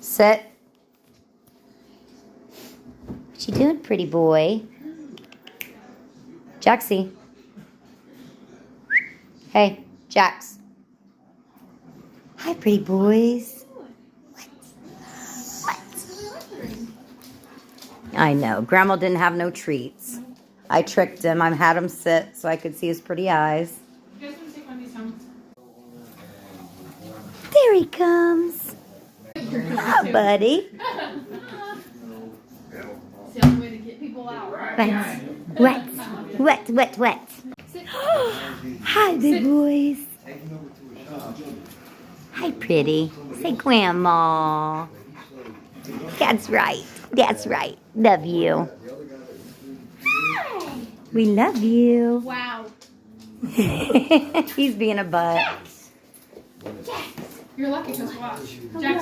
Sit. What you doing, pretty boy? Jaxie. Hey, Jax. Hi, pretty boys. What? I know. Grandma didn't have no treats. I tricked him. I had him sit so I could see his pretty eyes. There he comes. Hi, buddy. Wet. Hi, big boys. Hi, pretty. Say grandma. That's right. Love you. We love you. Wow. He's being a butt. You're lucky because watch. Jackson.